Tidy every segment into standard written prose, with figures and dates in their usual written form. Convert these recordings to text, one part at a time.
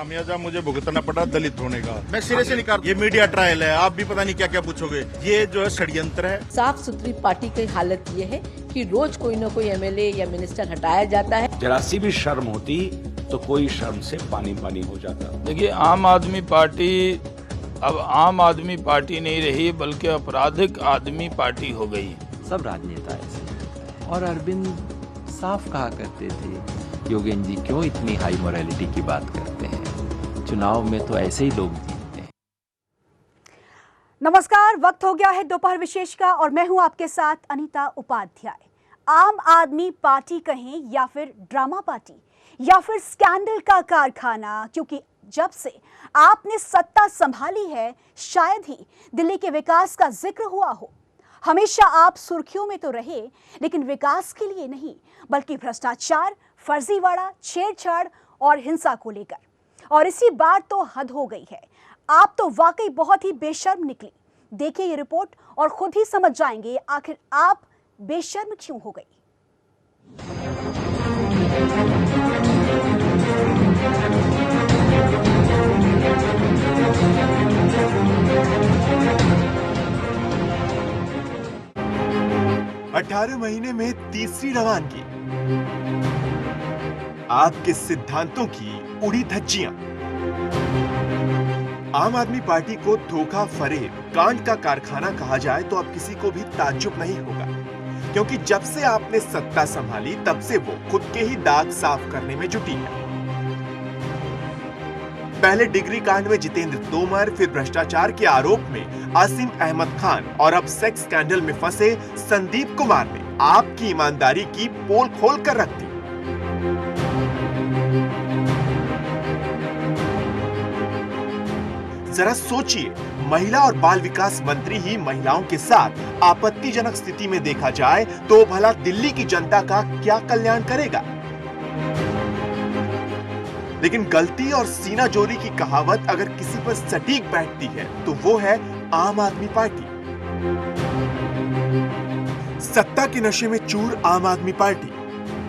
खामियाजा मुझे भुगतना पड़ा दलित होने का। मैं सिरे से निकाल, ये मीडिया ट्रायल है, आप भी पता नहीं क्या क्या पूछोगे। ये जो है षड्यंत्र है। साफ सुथरी पार्टी की हालत ये है कि रोज कोई न कोई एमएलए या मिनिस्टर हटाया जाता है। जरा सी भी शर्म होती तो कोई शर्म से पानी पानी हो जाता। देखिए, आम आदमी पार्टी अब आम आदमी पार्टी नहीं रही, बल्कि आपराधिक आदमी पार्टी हो गई। सब राजनेता ऐसे हैं। और अरविंद साफ कहा करते थे, योगेंद्र जी क्यों इतनी हाई मोरालिटी की बात करते हैं, चुनाव में तो ऐसे ही लोग जीतते हैं। नमस्कार, वक्त हो गया है दोपहर विशेष का और मैं हूं आपके साथ अनीता उपाध्याय। आम आदमी पार्टी कहें या फिर ड्रामा पार्टी या फिर स्कैंडल का कारखाना, क्योंकि जब से आपने सत्ता संभाली है शायद ही दिल्ली के विकास का जिक्र हुआ हो। हमेशा आप सुर्खियों में तो रहे, लेकिन विकास के लिए नहीं, बल्कि भ्रष्टाचार, फर्जीवाड़ा, छेड़छाड़ और हिंसा को लेकर। और इसी बार तो हद हो गई है। आप तो वाकई बहुत ही बेशर्म निकली। देखिए ये रिपोर्ट और खुद ही समझ जाएंगे आखिर आप बेशर्म क्यों हो गई। अठारह महीने में तीसरी रवानगी, आपके सिद्धांतों की उड़ी धज्जियां। आम आदमी पार्टी को धोखा, फरेब, कांड का कारखाना कहा जाए तो अब किसी को भी ताज्जुब नहीं होगा, क्योंकि जब से आपने सत्ता संभाली तब से वो खुद के ही दाग साफ करने में जुटी है। पहले डिग्री कांड में जितेंद्र तोमर, फिर भ्रष्टाचार के आरोप में आसिम अहमद खान और अब सेक्स स्कैंडल में फंसे संदीप कुमार ने आपकी ईमानदारी की पोल खोल कर रख दी। जरा सोचिए, महिला और बाल विकास मंत्री ही महिलाओं के साथ आपत्तिजनक स्थिति में देखा जाए तो भला दिल्ली की जनता का क्या कल्याण करेगा। लेकिन गलती और सीना जोरी की कहावत अगर किसी पर सटीक बैठती है तो वो है आम आदमी पार्टी। सत्ता के नशे में चूर आम आदमी पार्टी,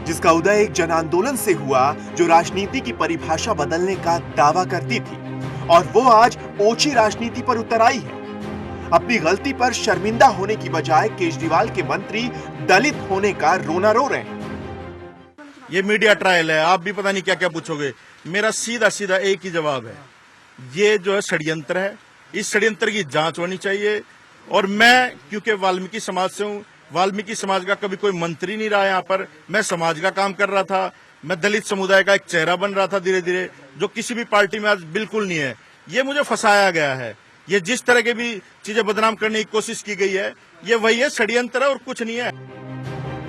जिसका उदय एक जन आंदोलन से हुआ जो राजनीति की परिभाषा बदलने का दावा करती थी, और वो आज ओछी राजनीति पर उतर आई है। अपनी गलती पर शर्मिंदा होने की बजाय केजरीवाल के मंत्री दलित होने का रोना रो रहे हैं। ये मीडिया ट्रायल है, आप भी पता नहीं क्या क्या पूछोगे। मेरा सीधा सीधा एक ही जवाब है, ये जो है षड्यंत्र है। इस षड्यंत्र की जांच होनी चाहिए। और मैं क्योंकि वाल्मीकि समाज से हूँ, वाल्मीकि समाज का कभी कोई मंत्री नहीं रहा यहाँ पर। मैं समाज का काम कर रहा था, मैं दलित समुदाय का एक चेहरा बन रहा था धीरे धीरे, जो किसी भी पार्टी में आज बिल्कुल नहीं है। ये मुझे फंसाया गया है। ये जिस तरह की भी चीजें बदनाम करने की कोशिश की गई है, ये वही है, षड्यंत्र है और कुछ नहीं है।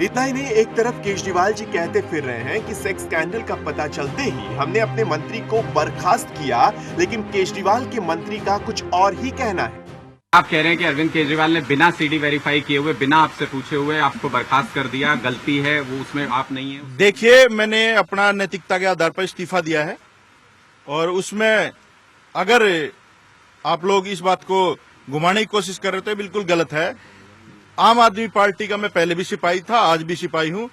इतना ही नहीं, एक तरफ केजरीवाल जी कहते फिर रहे हैं कि सेक्स स्कैंडल का पता चलते ही हमने अपने मंत्री को बर्खास्त किया, लेकिन केजरीवाल के मंत्री का कुछ और ही कहना है। आप कह रहे हैं कि अरविंद केजरीवाल ने बिना सीडी वेरीफाई किए हुए, बिना आपसे पूछे हुए आपको बर्खास्त कर दिया, गलती है वो, उसमें आप नहीं है। देखिए, मैंने अपना नैतिकता के आधार पर इस्तीफा दिया है और उसमें अगर आप लोग इस बात को घुमाने की कोशिश कर रहे हो तो बिल्कुल गलत है। आम आदमी पार्टी का मैं पहले भी सिपाही था, आज भी सिपाही हूँ।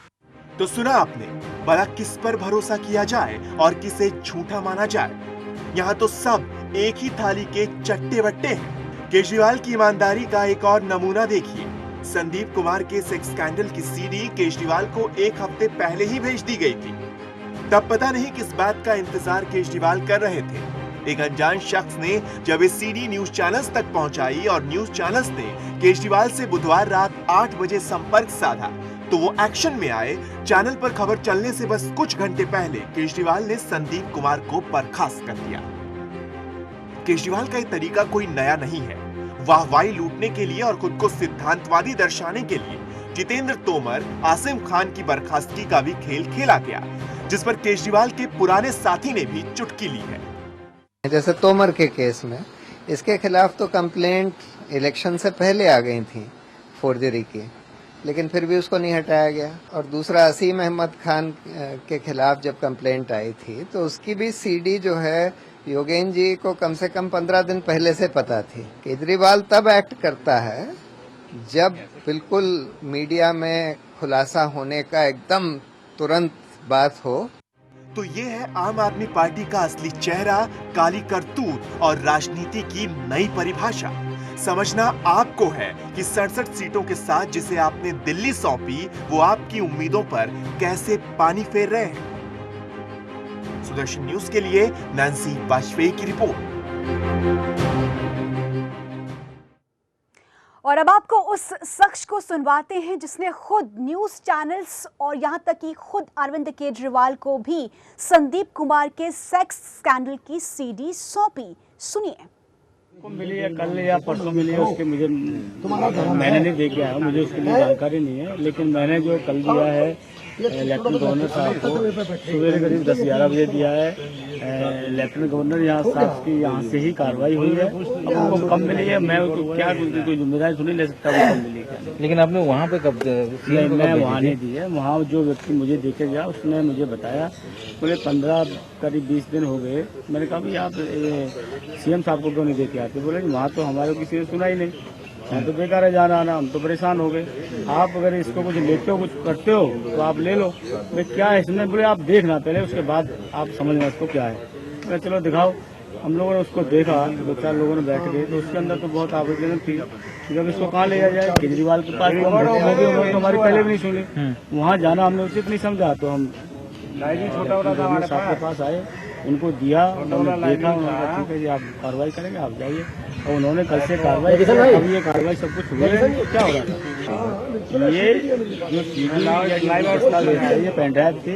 तो सुना आपने, भला किस पर भरोसा किया जाए और किसे झूठा माना जाए। यहाँ तो सब एक ही थाली के चट्टे बट्टे हैं। केजरीवाल की ईमानदारी का एक और नमूना देखिए। संदीप कुमार के सेक्स स्कैंडल की सीडी केजरीवाल को एक हफ्ते पहले ही भेज दी गई थी। तब पता नहीं किस बात का इंतजार केजरीवाल कर रहे थे। एक अनजान शख्स ने जब ये सीडी न्यूज चैनल्स तक पहुंचाई और न्यूज चैनल्स ने केजरीवाल से बुधवार रात 8 बजे संपर्क साधा तो वो एक्शन में आए। चैनल पर खबर चलने से बस कुछ घंटे पहले केजरीवाल ने संदीप कुमार को बर्खास्त कर दिया। केजरीवाल का ये तरीका कोई नया नहीं है। वाहवाही लूटने के लिए और खुद को सिद्धांतवादी दर्शाने के लिए जितेंद्र तोमर, आसिम खान की बर्खास्तगी का भी खेल खेला गया, जिस पर केजरीवाल के पुराने साथी ने भी चुटकी ली है। जैसे तोमर के केस में इसके खिलाफ तो कंप्लेंट इलेक्शन से पहले आ गई थी फोर्जरी की, लेकिन फिर भी उसको नहीं हटाया गया। और दूसरा आसिम अहमद खान के खिलाफ जब कंप्लेंट आई थी तो उसकी भी सीडी जो है योगेंद्र जी को कम से कम 15 दिन पहले से पता थी। केजरीवाल तब एक्ट करता है जब बिल्कुल मीडिया में खुलासा होने का एकदम तुरंत बात हो। तो ये है आम आदमी पार्टी का असली चेहरा, काली करतूत और राजनीति की नई परिभाषा। समझना आपको है कि 67 सीटों के साथ जिसे आपने दिल्ली सौंपी, वो आपकी उम्मीदों पर कैसे पानी फेर रहे हैं। सुदर्शन न्यूज के लिए नैन्सी वाजपेयी की रिपोर्ट। और अब आपको उस शख्स को सुनवाते हैं जिसने खुद न्यूज चैनल्स और यहां तक कि खुद अरविंद केजरीवाल को भी संदीप कुमार के सेक्स स्कैंडल की सीडी सौंपी। सुनिए। मिली है कल या परसों मिली है, उसके मुझे मैंने नहीं देखे आया, मुझे उसके लिए जानकारी नहीं है। लेकिन मैंने जो कल दिया है लेफ्टिनेंट गवर्नर साहब को सुबह करीब 10-11 बजे दिया है। लेफ्टिनेंट गवर्नर यहाँ साहब की यहाँ से ही कार्रवाई हुई है। अब उनको कब मिली है मैं तो क्या कोई जिम्मेदारी तो नहीं ले सकता वो कब मिली क्या। लेकिन आपने वहाँ पे कब मैं वहाँ नहीं दी है। वहाँ जो व्यक्ति मुझे देखे गया उसने मुझे बताया, बोले 15 करीब 20 दिन हो गए। मैंने कहा भाई आप सीएम साहब को क्यों नहीं देके आते। बोले वहाँ तो हमारे किसी ने सुना ही नहीं, यहाँ तो बेकार है जाना आना, हम तो परेशान हो गए। आप अगर इसको कुछ लेते हो कुछ करते हो तो आप ले लो। मैं क्या है इसमें, बोले आप देखना पहले, उसके बाद आप समझना इसको क्या है। मैं चलो दिखाओ। हम लोगों ने उसको देखा, 2-4 लोगों ने बैठ गए, तो उसके अंदर तो बहुत आवेदन थी। जब इसको कहाँ ले जाए, केजरीवाल के पास तो हमारी पहले भी नहीं सुनी। वहाँ जाना हमने उचित नहीं समझा, तो हम छोटा साहब के पास आए, उनको दिया, उन्होंने देखा, उन्होंने कहा ठीक है जी आप कार्रवाई करेंगे, आप जाइए। और उन्होंने कल से कार्रवाई की। अभी ये कार्रवाई सब कुछ हुई है। क्या हो रहा था, ये जो सीडी ये पेन ड्राइव थी,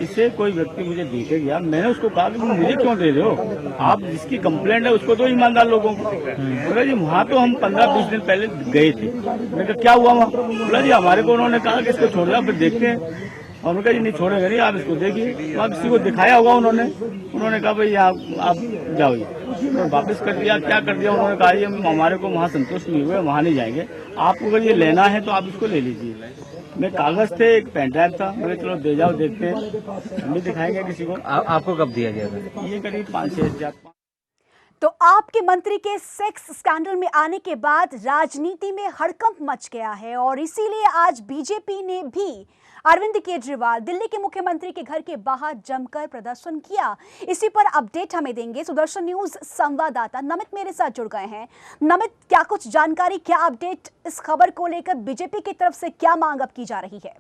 इसे कोई व्यक्ति मुझे देखे गया। मैंने उसको कहा कि मुझे क्यों दे रहे हो, आप जिसकी कंप्लेंट है उसको दो ईमानदार लोगों को। बोला जी वहाँ तो हम 15-20 दिन पहले गए थे। मैंने कहा क्या हुआ वहाँ। बोला जी हमारे को उन्होंने कहा कि इसको छोड़ दिया, फिर देखते हैं। और उन्होंने कहा जी नहीं छोड़ेंगे नहीं, आप इसको देखिए। तो आप किसी को दिखाया होगा उन्होंने कहा भाई आप जाओ। तो वापस कर दिया, क्या कर दिया उन्होंने कहा ये हमारे को वहाँ संतुष्ट नहीं हुए, वहाँ नहीं जाएंगे। आपको अगर ये लेना है तो आप इसको ले लीजिए। मैं कागज थे, एक पेन ड्राइव था, मैंने चलो दे जाओ देखते हैं, हम भी दिखाएंगे किसी को। आपको कब दिया गया था? ये करीब 5-6 हजार। तो आपके मंत्री के सेक्स स्कैंडल में आने के बाद राजनीति में हड़कंप मच गया है और इसीलिए आज बीजेपी ने भी अरविंद केजरीवाल दिल्ली के मुख्यमंत्री के घर के बाहर जमकर प्रदर्शन किया। इसी पर अपडेट हमें देंगे सुदर्शन न्यूज संवाददाता नमित मेरे साथ जुड़ गए हैं। नमित, क्या कुछ जानकारी, क्या अपडेट इस खबर को लेकर बीजेपी की तरफ से क्या मांग अब की जा रही है?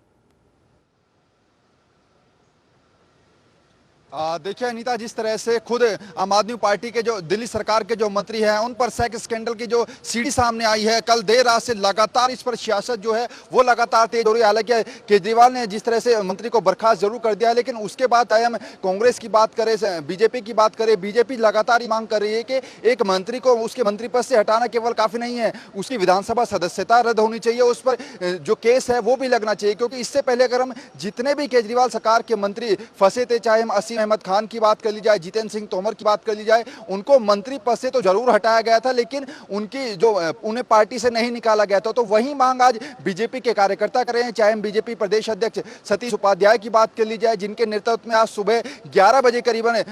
देखिए अनीता, जिस तरह से खुद आम आदमी पार्टी के जो दिल्ली सरकार के जो मंत्री हैं उन पर सेक्स स्कैंडल की जो सीडी सामने आई है, कल देर रात से लगातार इस पर सियासत जो है वो लगातार तेज हो रही है। हालांकि केजरीवाल ने जिस तरह से मंत्री को बर्खास्त जरूर कर दिया है, लेकिन उसके बाद हम कांग्रेस की बात करें, बीजेपी की बात करें, बीजेपी लगातार मांग कर रही है कि एक मंत्री को उसके मंत्री पद से हटाना केवल काफी नहीं है, उसकी विधानसभा सदस्यता रद्द होनी चाहिए, उस पर जो केस है वो भी लगना चाहिए। क्योंकि इससे पहले अगर हम जितने भी केजरीवाल सरकार के मंत्री फंसे थे, चाहे हम अहमद खान की बात कर ली जाए, जितेंद्र सिंह तोमर की बात कर ली जाए, उनको मंत्री पद से तो जरूर हटाया गया था, लेकिन उनकी जो उन्हें पार्टी से नहीं निकाला गया था। तो वही मांग आज बीजेपी के कार्यकर्ता कर रहे हैं। चाहे हम बीजेपी प्रदेश अध्यक्ष सतीश उपाध्याय की बात कर ली जाए, जिनके नेतृत्व में आज सुबह 11 बजे करीबन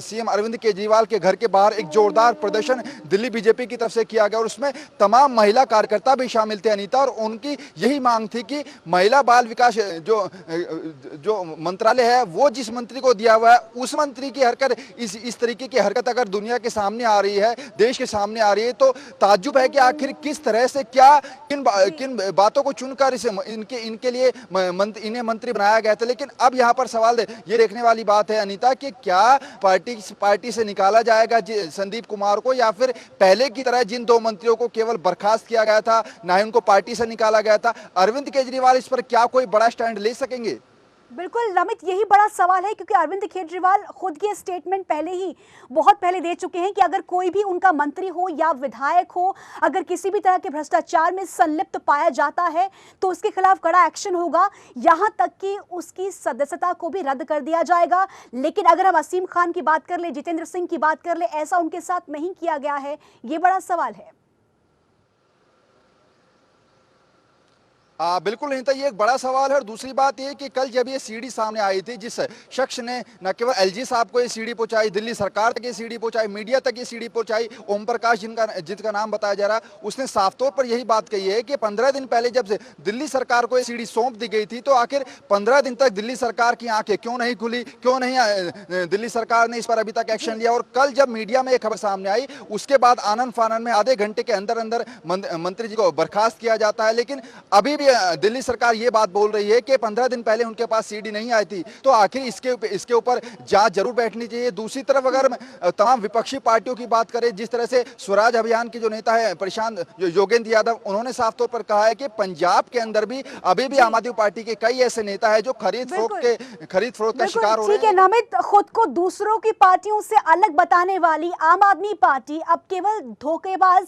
सीएम अरविंद केजरीवाल के घर के बाहर एक जोरदार प्रदर्शन दिल्ली बीजेपी की तरफ से किया गया और उसमें तमाम महिला कार्यकर्ता भी शामिल थे अनीता। और उनकी यही मांग थी कि महिला बाल विकास जो मंत्रालय है वो जिस मंत्री को दिया हुआ है, उस मंत्री की हरकत इस तरीके की हरकत अगर दुनिया के सामने आ रही है, देश के सामने आ रही है, तो ताज्जुब है कि आखिर किस तरह से क्या किन बातों को चुनकर इनके लिए इन्हें मंत्री बनाया गया था। लेकिन अब यहाँ पर सवाल ये देखने वाली बात है अनीता कि क्या पार्टी से निकाला जाएगा संदीप कुमार को, या फिर पहले की तरह जिन 2 मंत्रियों को केवल बर्खास्त किया गया था, ना ही उनको पार्टी से निकाला गया था, अरविंद केजरीवाल इस पर क्या कोई बड़ा स्टैंड ले सकेंगे? बिल्कुल नमित, यही बड़ा सवाल है क्योंकि अरविंद केजरीवाल खुद ये स्टेटमेंट बहुत पहले दे चुके हैं कि अगर कोई भी उनका मंत्री हो या विधायक हो, अगर किसी भी तरह के भ्रष्टाचार में संलिप्त पाया जाता है तो उसके खिलाफ कड़ा एक्शन होगा, यहां तक कि उसकी सदस्यता को भी रद्द कर दिया जाएगा। लेकिन अगर हम असीम खान की बात कर ले, जितेंद्र सिंह की बात कर ले, ऐसा उनके साथ नहीं किया गया है। ये बड़ा सवाल है। बिल्कुल नहीं था, ये एक बड़ा सवाल है। और दूसरी बात ये कि कल जब ये सीडी सामने आई थी, जिस शख्स ने न केवल एलजी साहब को ये सीडी पहुंचाई, दिल्ली सरकार तक ये सीडी पहुंचाई, मीडिया तक ये सीडी पहुंचाई, ओम प्रकाश जिनका नाम बताया जा रहा, उसने साफ तौर पर यही बात कही है कि 15 दिन पहले जब से दिल्ली सरकार को ये सीडी सौंप दी गई थी, तो आखिर 15 दिन तक दिल्ली सरकार की आंखें क्यों नहीं खुली, क्यों नहीं दिल्ली सरकार ने इस पर अभी तक एक्शन लिया। और कल जब मीडिया में एक खबर सामने आई, उसके बाद आनंद फानन में आधे घंटे के अंदर अंदर मंत्री जी को बर्खास्त किया जाता है। लेकिन अभी भी दिल्ली सरकार ये बात बोल रही है कि 15 दिन पहले उनके पास सीडी नहीं आई थी, तो आखिर इसके ऊपर जांच जरूर बैठनी चाहिए। दूसरी तरफ अगर तमाम विपक्षी पार्टियों की बात करें, जिस तरह से स्वराज अभियान के जो नेता है प्रशांत योगेंद्र यादव, उन्होंने साफ तौर पर कहा है कि पंजाब के अंदर भी अभी भी आम आदमी पार्टी के कई ऐसे नेता है जो खरीद फरोख्त का शिकार हो रहे हैं। ठीक है नमित, खुद को दूसरों की पार्टियों से अलग बताने वाली आम आदमी पार्टी अब केवल धोखेबाज,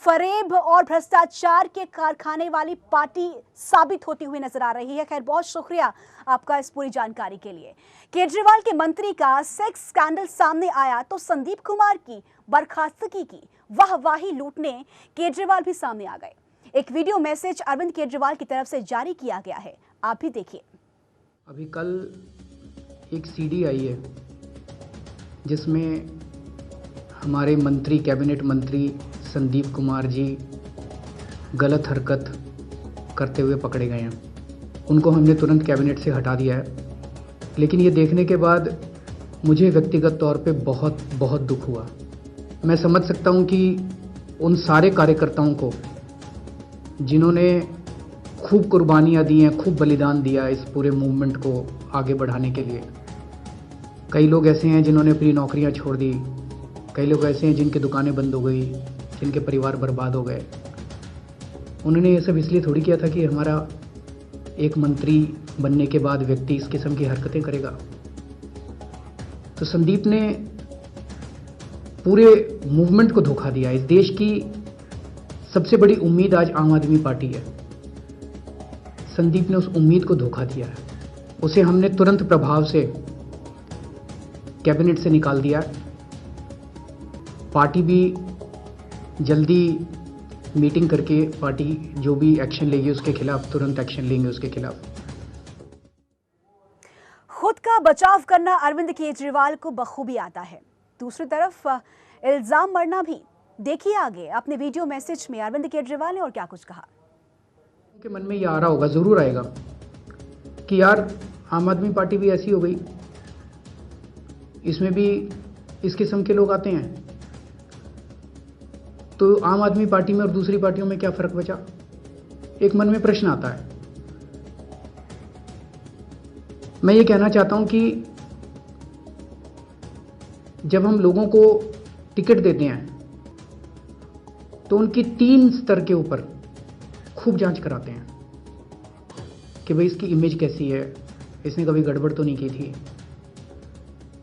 फरेब और भ्रष्टाचार के कारखाने वाली पार्टी साबित होती हुई नजर आ रही है। खैर, बहुत शुक्रिया आपका इस पूरी जानकारी के लिए। केजरीवाल के मंत्री का सेक्स स्कैंडल सामने आया तो संदीप कुमार की बर्खास्तगी की वाहवाही लूटने केजरीवाल भी सामने आ गए। एक वीडियो मैसेज अरविंद केजरीवाल की तरफ से जारी किया गया है, आप भी देखिए। अभी कल एक सीडी आई है जिसमें हमारे मंत्री, कैबिनेट मंत्री संदीप कुमार जी गलत हरकत करते हुए पकड़े गए हैं। उनको हमने तुरंत कैबिनेट से हटा दिया है। लेकिन ये देखने के बाद मुझे व्यक्तिगत तौर पे बहुत दुख हुआ। मैं समझ सकता हूँ कि उन सारे कार्यकर्ताओं को जिन्होंने खूब कुर्बानियाँ दी हैं, खूब बलिदान दिया इस पूरे मूवमेंट को आगे बढ़ाने के लिए। कई लोग ऐसे हैं जिन्होंने अपनी नौकरियाँ छोड़ दी, कई लोग ऐसे हैं जिनकी दुकानें बंद हो गई, जिनके परिवार बर्बाद हो गए। उन्होंने ये सब इसलिए थोड़ी किया था कि हमारा एक मंत्री बनने के बाद व्यक्ति इस किस्म की हरकतें करेगा। तो संदीप ने पूरे मूवमेंट को धोखा दिया। इस देश की सबसे बड़ी उम्मीद आज आम आदमी पार्टी है। संदीप ने उस उम्मीद को धोखा दिया है। उसे हमने तुरंत प्रभाव से कैबिनेट से निकाल दिया। पार्टी भी जल्दी मीटिंग करके पार्टी जो भी एक्शन लेगी उसके खिलाफ तुरंत एक्शन लेंगे उसके खिलाफ। खुद का बचाव करना अरविंद केजरीवाल को बखूबी आता है, दूसरी तरफ इल्जाम मरना भी। देखिए आगे अपने वीडियो मैसेज में अरविंद केजरीवाल ने और क्या कुछ कहा। उनके मन में ये आ रहा होगा, जरूर आएगा कि यार आम आदमी पार्टी भी ऐसी हो गई, इसमें भी इस किस्म के लोग आते हैं, तो आम आदमी पार्टी में और दूसरी पार्टियों में क्या फर्क बचा। एक मन में प्रश्न आता है। मैं ये कहना चाहता हूं कि जब हम लोगों को टिकट देते हैं तो उनकी 3 स्तर के ऊपर खूब जांच कराते हैं कि भाई इसकी इमेज कैसी है, इसने कभी गड़बड़ तो नहीं की थी।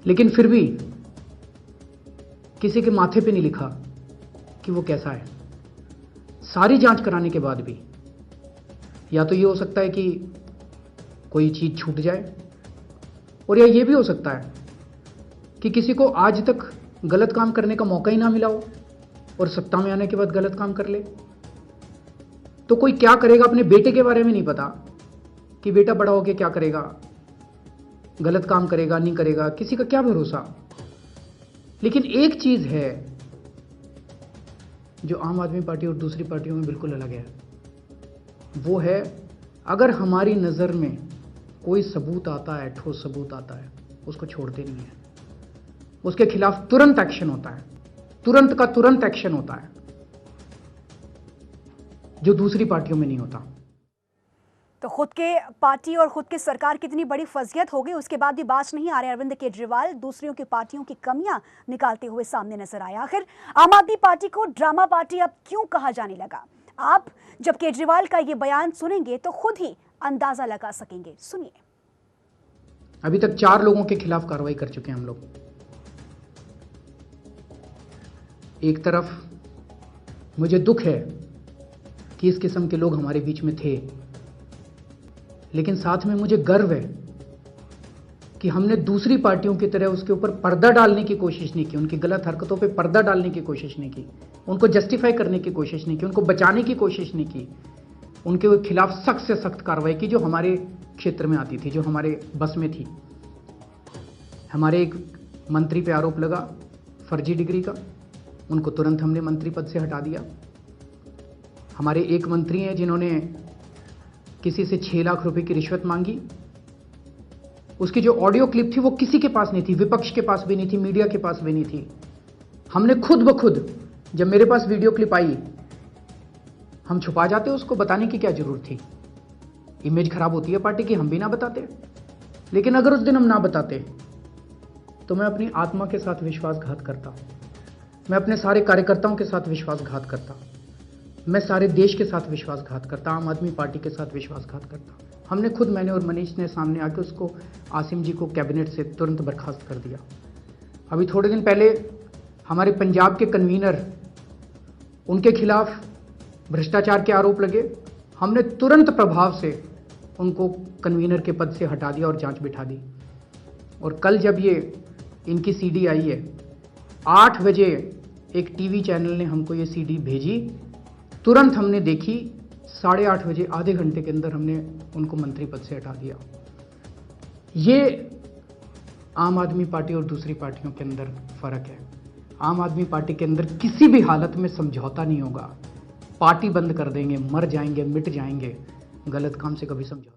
लेकिन फिर भी किसी के माथे पे नहीं लिखा कि वो कैसा है। सारी जांच कराने के बाद भी या तो ये हो सकता है कि कोई चीज छूट जाए, और या ये भी हो सकता है कि किसी को आज तक गलत काम करने का मौका ही ना मिला हो और सत्ता में आने के बाद गलत काम कर ले। तो कोई क्या करेगा, अपने बेटे के बारे में नहीं पता कि बेटा बड़ा होके क्या करेगा, गलत काम करेगा नहीं करेगा, किसी का क्या भरोसा। लेकिन एक चीज है जो आम आदमी पार्टी और दूसरी पार्टियों में बिल्कुल अलग है, वो है अगर हमारी नज़र में कोई सबूत आता है, ठोस सबूत आता है, उसको छोड़ते नहीं है, उसके खिलाफ तुरंत एक्शन होता है, तुरंत का तुरंत एक्शन होता है, जो दूसरी पार्टियों में नहीं होता। तो खुद के पार्टी और खुद की सरकार कितनी बड़ी फजीयत हो गई, उसके बाद भी बाज नहीं आ रहे अरविंद केजरीवाल। दूसरियों की पार्टियों की कमियां निकालते हुए सामने नजर आया। आखिर आम आदमी पार्टी को ड्रामा पार्टी अब क्यों कहा जाने लगा? आप जब केजरीवाल का ये बयान सुनेंगे तो खुद ही अंदाजा लगा सकेंगे। सुनिए। अभी तक 4 लोगों के खिलाफ कार्रवाई कर चुके हैं हम लोग। एक तरफ मुझे दुख है कि इस किस्म के लोग हमारे बीच में थे, लेकिन साथ में मुझे गर्व है कि हमने दूसरी पार्टियों की तरह उसके ऊपर पर्दा डालने की कोशिश नहीं की, उनकी गलत हरकतों पे पर्दा डालने की कोशिश नहीं की, उनको जस्टिफाई करने की कोशिश नहीं की, उनको बचाने की कोशिश नहीं की। उनके खिलाफ सख्त से सख्त कार्रवाई की जो हमारे क्षेत्र में आती थी, जो हमारे बस में थी। हमारे एक मंत्री पे आरोप लगा फर्जी डिग्री का, उनको तुरंत हमने मंत्री पद से हटा दिया। हमारे एक मंत्री हैं जिन्होंने किसी से 6 लाख रुपए की रिश्वत मांगी, उसकी जो ऑडियो क्लिप थी वो किसी के पास नहीं थी, विपक्ष के पास भी नहीं थी, मीडिया के पास भी नहीं थी। हमने खुद ब खुद, जब मेरे पास वीडियो क्लिप आई, हम छुपा जाते, उसको बताने की क्या जरूरत थी? इमेज खराब होती है पार्टी की, हम भी ना बताते। लेकिन अगर उस दिन हम ना बताते तो मैं अपनी आत्मा के साथ विश्वासघात करता, मैं अपने सारे कार्यकर्ताओं के साथ विश्वासघात करता, मैं सारे देश के साथ विश्वासघात करता, आम आदमी पार्टी के साथ विश्वासघात करता। हमने खुद, मैंने और मनीष ने सामने आके उसको, आसिम जी को कैबिनेट से तुरंत बर्खास्त कर दिया। अभी थोड़े दिन पहले हमारे पंजाब के कन्वीनर, उनके खिलाफ भ्रष्टाचार के आरोप लगे, हमने तुरंत प्रभाव से उनको कन्वीनर के पद से हटा दिया और जांच बिठा दी। और कल जब ये इनकी सीडी आई है, 8 बजे एक टीवी चैनल ने हमको ये सीडी भेजी, तुरंत हमने देखी, 8:30 बजे, आधे घंटे के अंदर हमने उनको मंत्री पद से हटा दिया। ये आम आदमी पार्टी और दूसरी पार्टियों के अंदर फर्क है। आम आदमी पार्टी के अंदर किसी भी हालत में समझौता नहीं होगा, पार्टी बंद कर देंगे, मर जाएंगे, मिट जाएंगे, गलत काम से कभी समझौता।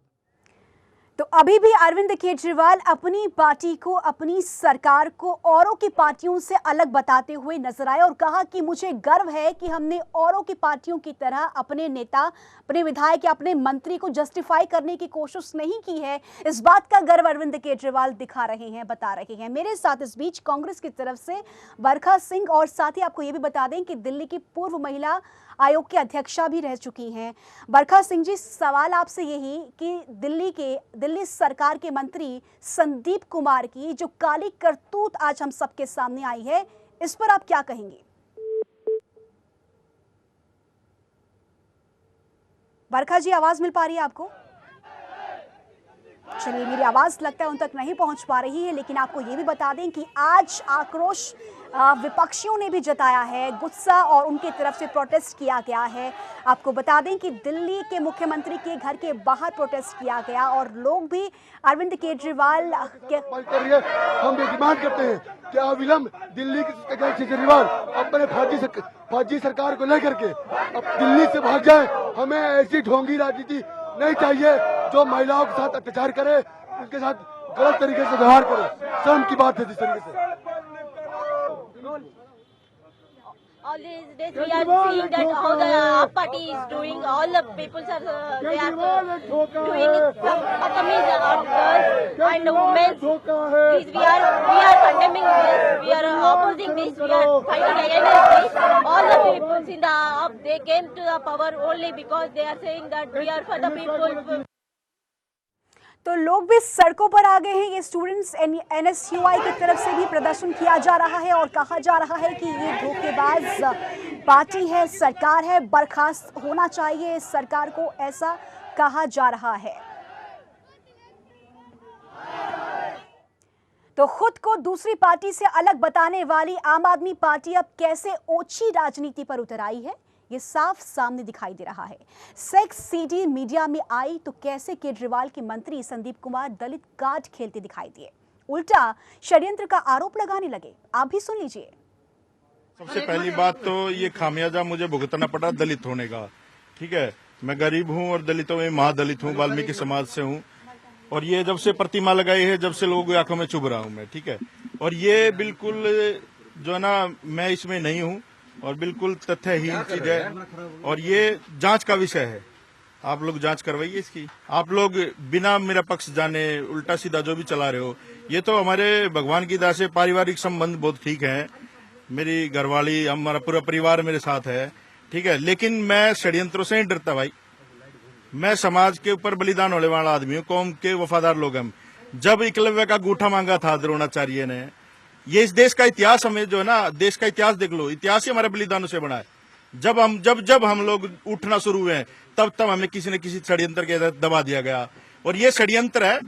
तो अभी भी अरविंद केजरीवाल अपनी पार्टी को, अपनी सरकार को औरों की पार्टियों से अलग बताते हुए नजर आए और कहा कि मुझे गर्व है कि हमने औरों की पार्टियों की तरह अपने नेता, अपने विधायक या अपने मंत्री को जस्टिफाई करने की कोशिश नहीं की है। इस बात का गर्व अरविंद केजरीवाल दिखा रहे हैं, बता रहे हैं। मेरे साथ इस बीच कांग्रेस की तरफ से बरखा सिंह, और साथ ही आपको ये भी बता दें कि दिल्ली की पूर्व महिला आयोग की अध्यक्षा भी रह चुकी हैं। बरखा सिंह जी, सवाल आपसे यही कि दिल्ली सरकार के मंत्री संदीप कुमार की जो काली करतूत आज हम सबके सामने आई है, इस पर आप क्या कहेंगे? बरखा जी, आवाज मिल पा रही है आपको? चलिए, मेरी आवाज लगता है उन तक नहीं पहुंच पा रही है, लेकिन आपको ये भी बता दें कि आज आक्रोश विपक्षियों ने भी जताया है, गुस्सा, और उनकी तरफ से प्रोटेस्ट किया गया है। आपको बता दें कि दिल्ली के मुख्यमंत्री के घर के बाहर प्रोटेस्ट किया गया और लोग भी अरविंद केजरीवाल के हम ये डिमांड करते हैं कि अविलंब दिल्ली के केजरीवाल अपने फर्जी सरकार को लेकर के अब दिल्ली से भाग जाए। हमें ऐसी ढोंगी राजनीति नहीं चाहिए जो महिलाओं के साथ अत्याचार करे, उनके साथ गलत तरीके से व्यवहार करे। शर्म की बात है जिस तरीके से। All these days we are seeing that how the party is doing, all the people are they are doing Assamese girls and women. We are condemning this, we are opposing this, we are fighting against this. All the people in the they came to the power only because they are saying that we are for the people. तो लोग भी सड़कों पर आ गए हैं। ये students NSUI की तरफ से भी प्रदर्शन किया जा रहा है और कहा जा रहा है कि ये धोखेबाज पार्टी है, सरकार है, बर्खास्त होना चाहिए इस सरकार को, ऐसा कहा जा रहा है। तो खुद को दूसरी पार्टी से अलग बताने वाली आम आदमी पार्टी अब कैसे ओछी राजनीति पर उतर आई है, ये साफ सामने दिखाई दे रहा है। सेक्स सीडी मीडिया में आई तो कैसे केजरीवाल के मंत्री संदीप कुमार दलित कार्ड खेलते दिखाई दिए, उल्टा षड्यंत्र का आरोप लगाने लगे। आप भी सुन लीजिए। सबसे पहली बात तो ये खामियाजा मुझे भुगतना पड़ा दलित होने का। ठीक है, मैं गरीब हूँ और दलितों में महादलित हूँ, वाल्मीकि समाज से हूँ, और ये जब से प्रतिमा लगाई है, जब से लोगों की आंखों में चुभ रहा हूँ मैं। ठीक है, और ये बिल्कुल जो है ना, मैं इसमें नहीं हूँ और बिल्कुल तथ्यहीन चीज है और ये जांच का विषय है। आप लोग जांच करवाइए इसकी। आप लोग बिना मेरा पक्ष जाने उल्टा सीधा जो भी चला रहे हो, ये तो हमारे भगवान की दया से पारिवारिक संबंध बहुत ठीक है। मेरी घरवाली, हमारा पूरा परिवार मेरे साथ है। ठीक है, लेकिन मैं षड्यंत्रों से नहीं डरता भाई। मैं समाज के ऊपर बलिदान होने वाला आदमी हूँ, कौम के वफादार लोग हम। जब एकलव्य का अंगूठा मांगा था द्रोणाचार्य ने, ये इस देश का इतिहास, हमें जो है ना, देश का इतिहास देख लो, इतिहास ही हमारे बलिदानों से बना है। जब हम लोग उठना शुरू हुए हैं, तब हमें किसी न किसी षड्यंत्र के दबा दिया गया और ये षड्यंत्र है।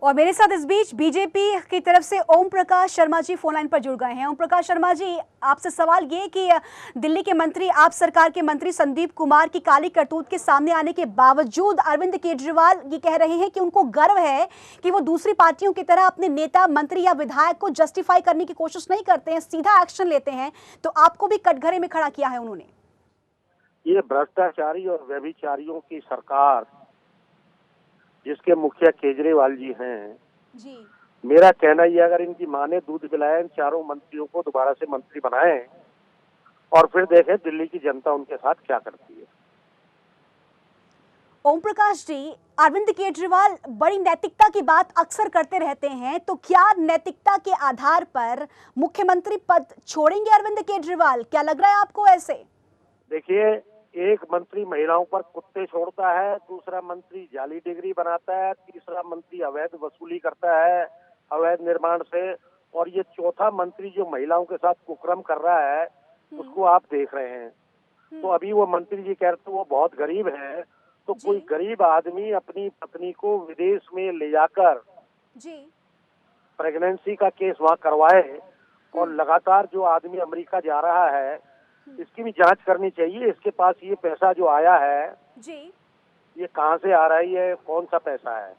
और मेरे साथ इस बीच बीजेपी की तरफ से ओम प्रकाश शर्मा जी फोन लाइन पर जुड़ गए हैं। ओम प्रकाश शर्मा जी, आपसे सवाल ये कि दिल्ली के मंत्री, आप सरकार के मंत्री संदीप कुमार की काली करतूत के सामने आने के बावजूद अरविंद केजरीवाल ये कह रहे हैं कि उनको गर्व है कि वो दूसरी पार्टियों की तरह अपने नेता, मंत्री या विधायक को जस्टिफाई करने की कोशिश नहीं करते हैं, सीधा एक्शन लेते हैं। तो आपको भी कटघरे में खड़ा किया है उन्होंने। ये भ्रष्टाचारी और व्यभिचारियों की सरकार, जिसके मुखिया केजरीवाल जी हैं जी, मेरा कहना ये, अगर इनकी मां ने दूध पिलाया, इन चारों मंत्रियों को दोबारा से मंत्री बनाए और फिर देखें दिल्ली की जनता उनके साथ क्या करती है। ओम प्रकाश जी, अरविंद केजरीवाल बड़ी नैतिकता की बात अक्सर करते रहते हैं, तो क्या नैतिकता के आधार पर मुख्यमंत्री पद छोड़ेंगे अरविंद केजरीवाल? क्या लग रहा है आपको ऐसे? देखिए, एक मंत्री महिलाओं पर कुत्ते छोड़ता है, दूसरा मंत्री जाली डिग्री बनाता है, तीसरा मंत्री अवैध वसूली करता है अवैध निर्माण से, और ये चौथा मंत्री जो महिलाओं के साथ कुकर्म कर रहा है उसको आप देख रहे हैं। तो अभी वो मंत्री जी कहते वो बहुत गरीब है, तो कोई गरीब आदमी अपनी पत्नी को विदेश में ले जाकर प्रेगनेंसी का केस वहाँ करवाए, और लगातार जो आदमी अमेरिका जा रहा है इसकी भी जांच करनी चाहिए। इसके पास ये पैसा जो आया है ये कहाँ से आ रहा है, ये कौन सा पैसा है।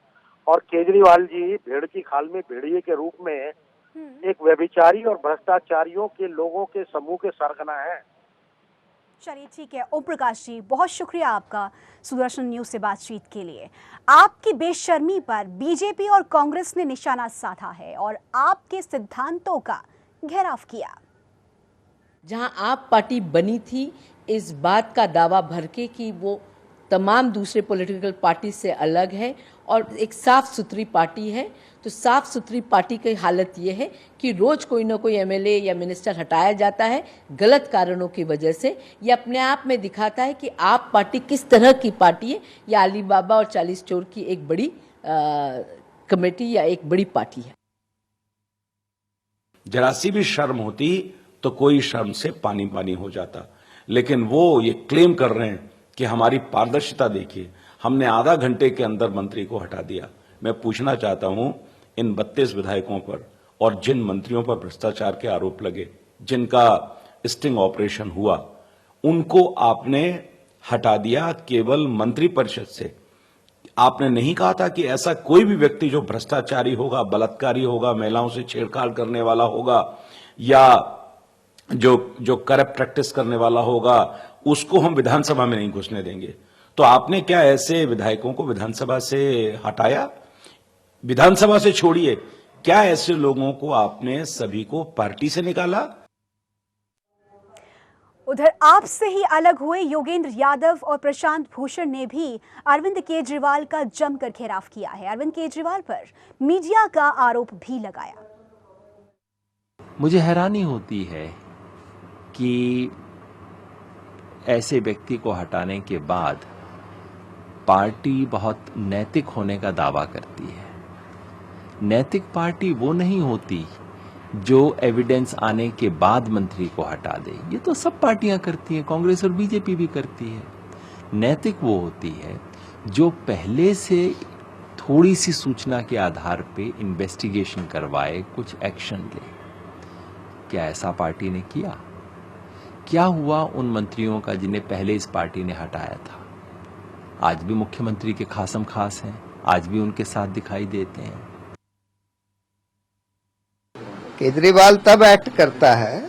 और केजरीवाल जी भेड़ की खाल में भेड़िए के रूप में एक व्यभिचारी और भ्रष्टाचारियों के लोगों के समूह के सरगना है। चलिए ठीक है ओम प्रकाश जी, बहुत शुक्रिया आपका सुदर्शन न्यूज से बातचीत के लिए। आपकी बेशर्मी पर बीजेपी और कांग्रेस ने निशाना साधा है और आपके सिद्धांतों का घेराव किया। जहां आप पार्टी बनी थी, इस बात का दावा भर के कि वो तमाम दूसरे पॉलिटिकल पार्टी से अलग है और एक साफ सुथरी पार्टी है, तो साफ सुथरी पार्टी की हालत ये है कि रोज कोई ना कोई एमएलए या मिनिस्टर हटाया जाता है गलत कारणों की वजह से। ये अपने आप में दिखाता है कि आप पार्टी किस तरह की पार्टी है, या अली बाबा और 40 चोर की एक बड़ी कमेटी या एक बड़ी पार्टी है। जरा सी भी शर्म होती तो कोई शर्म से पानी पानी हो जाता, लेकिन वो ये क्लेम कर रहे हैं कि हमारी पारदर्शिता देखिए, हमने आधा घंटे के अंदर मंत्री को हटा दिया। मैं पूछना चाहता हूं, इन 32 विधायकों पर और जिन मंत्रियों पर भ्रष्टाचार के आरोप लगे, जिनका स्टिंग ऑपरेशन हुआ, उनको आपने हटा दिया केवल मंत्री परिषद से। आपने नहीं कहा था कि ऐसा कोई भी व्यक्ति जो भ्रष्टाचारी होगा, बलात्कारी होगा, महिलाओं से छेड़छाड़ करने वाला होगा या जो करप्ट प्रैक्टिस करने वाला होगा, उसको हम विधानसभा में नहीं घुसने देंगे। तो आपने क्या ऐसे विधायकों को विधानसभा से हटाया? विधानसभा से छोड़िए, क्या ऐसे लोगों को आपने सभी को पार्टी से निकाला? उधर आपसे ही अलग हुए योगेंद्र यादव और प्रशांत भूषण ने भी अरविंद केजरीवाल का जमकर घेराव किया है। अरविंद केजरीवाल पर मीडिया का आरोप भी लगाया। मुझे हैरानी होती है कि ऐसे व्यक्ति को हटाने के बाद पार्टी बहुत नैतिक होने का दावा करती है। नैतिक पार्टी वो नहीं होती जो एविडेंस आने के बाद मंत्री को हटा दे। ये तो सब पार्टियां करती हैं, कांग्रेस और बीजेपी भी करती है। नैतिक वो होती है जो पहले से थोड़ी सी सूचना के आधार पे इन्वेस्टिगेशन करवाए, कुछ एक्शन ले। क्या ऐसा पार्टी ने किया? क्या हुआ उन मंत्रियों का जिन्हें पहले इस पार्टी ने हटाया था? आज भी मुख्यमंत्री के खासम खास हैं, आज भी उनके साथ दिखाई देते हैं। केजरीवाल तब एक्ट करता है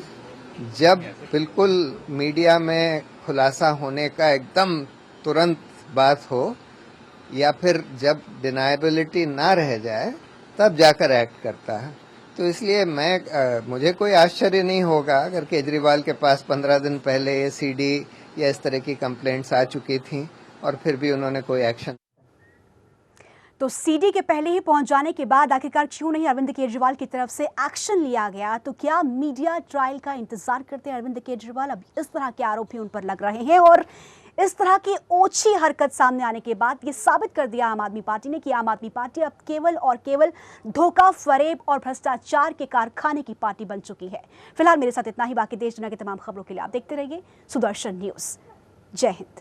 जब बिल्कुल मीडिया में खुलासा होने का एकदम तुरंत बात हो, या फिर जब डिनायबिलिटी ना रह जाए तब जाकर एक्ट करता है। तो इसलिए मुझे कोई आश्चर्य नहीं होगा अगर केजरीवाल के पास 15 दिन पहले ये सीडी या इस तरह की कंप्लेंट्स आ चुकी थी और फिर भी उन्होंने कोई एक्शन। तो सीडी के पहले ही पहुंच जाने के बाद आखिरकार क्यों नहीं अरविंद केजरीवाल की तरफ से एक्शन लिया गया? तो क्या मीडिया ट्रायल का इंतजार करते हैं अरविंद केजरीवाल? अब इस तरह के आरोप ही उन पर लग रहे हैं और इस तरह की ओछी हरकत सामने आने के बाद ये साबित कर दिया आम आदमी पार्टी ने कि आम आदमी पार्टी अब केवल और केवल धोखा, फरेब और भ्रष्टाचार के कारखाने की पार्टी बन चुकी है। फिलहाल मेरे साथ इतना ही। बाकी देश दुनिया की तमाम खबरों के लिए आप देखते रहिए सुदर्शन न्यूज। जय हिंद।